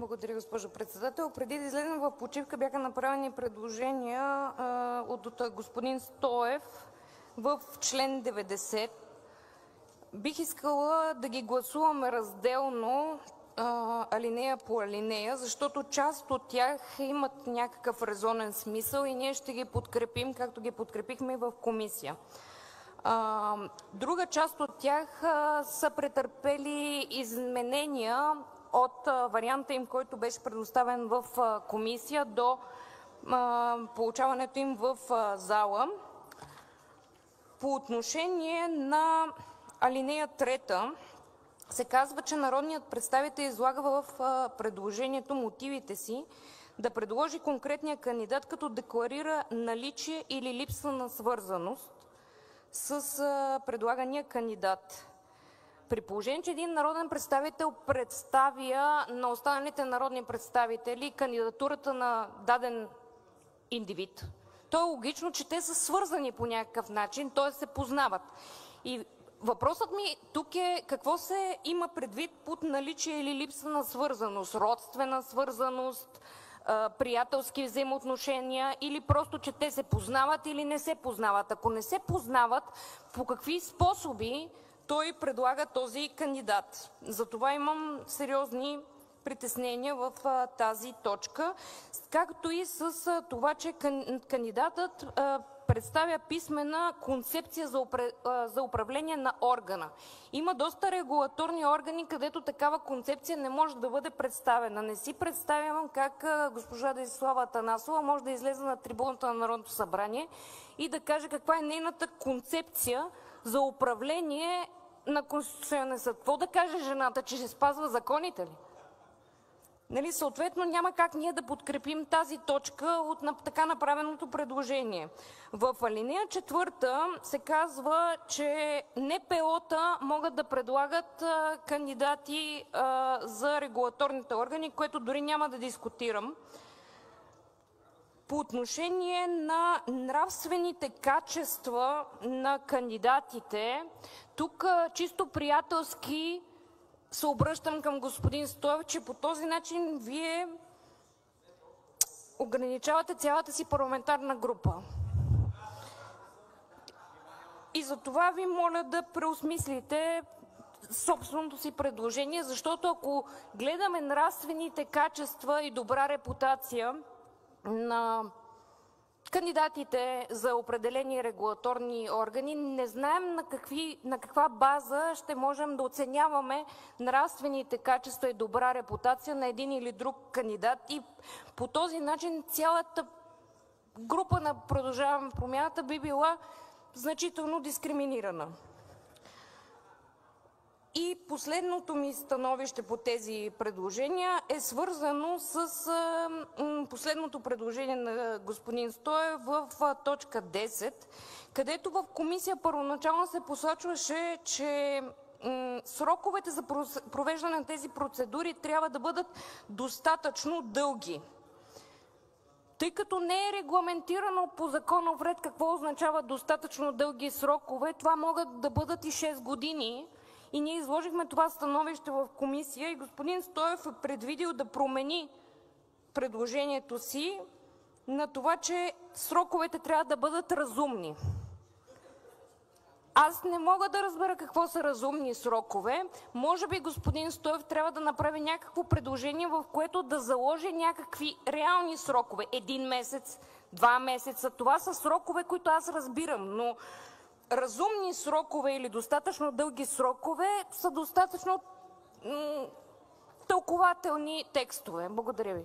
Благодаря, госпожо председател. Преди да излезем в почивка, бяха направени предложения от господин Стоев в член 90. Бих искала да ги гласуваме разделно, алинея по алинея, защото част от тях имат някакъв резонен смисъл и ние ще ги подкрепим, както ги подкрепихме и в комисия. Друга част от тях са претърпели изменения от варианта им, който беше предоставен в комисия, до получаването им в зала. По отношение на алинея 3 се казва, че народният представител излага в предложението мотивите си да предложи конкретния кандидат, като декларира наличие или липса на свързаност с предлагания кандидат. При положение, че един народен представител представя на останалите народни представители кандидатурата на даден индивид, то е логично, че те са свързани по някакъв начин, т.е. се познават. И въпросът ми тук е какво се има предвид под наличие или липса на свързаност? Родствена свързаност, приятелски взаимоотношения или просто, че те се познават или не се познават? Ако не се познават, по какви способи той предлага този кандидат? Затова имам сериозни притеснения в тази точка, както и с това, че кандидатът представя писмена концепция за управление на органа. Има доста регулаторни органи, където такава концепция не може да бъде представена. Не си представям как госпожа Десислава Атанасова може да излезе на трибуната на Народното събрание и да каже каква е нейната концепция за управление на Конституционния съд. Какво да каже жената, че ще спазва законите ли? Съответно няма как ние да подкрепим тази точка от така направеното предложение. В алинея 4 се казва, че НПО-та могат да предлагат кандидати за регулаторните органи, което дори няма да дискутирам. По отношение на нравствените качества на кандидатите, тук чисто приятелски се обръщам към господин Стоев, че по този начин вие ограничавате цялата си парламентарна група. И затова ви моля да преосмислите собственото си предложение, защото ако гледаме нравствените качества и добра репутация на кандидатите за определени регулаторни органи, не знаем на каква база ще можем да оценяваме нравствените качества и добра репутация на един или друг кандидат и по този начин цялата група на Продължаваме Промяната би била значително дискриминирана. И последното ми становище по тези предложения е свързано с последното предложение на господин Стоев в точка 10, където в комисия първоначално се посочваше, че сроковете за провеждане на тези процедури трябва да бъдат достатъчно дълги. Тъй като не е регламентирано по законов ред какво означава достатъчно дълги срокове, това могат да бъдат и 6 години. И ние изложихме това становище в комисия и господин Стоев е предвидил да промени предложението си на това, че сроковете трябва да бъдат разумни. Аз не мога да разбера какво са разумни срокове. Може би господин Стоев трябва да направи някакво предложение, в което да заложи някакви реални срокове. 1 месец, 2 месеца. Това са срокове, които аз разбирам, но разумни срокове или достатъчно дълги срокове са достатъчно тълкувателни текстове. Благодаря ви.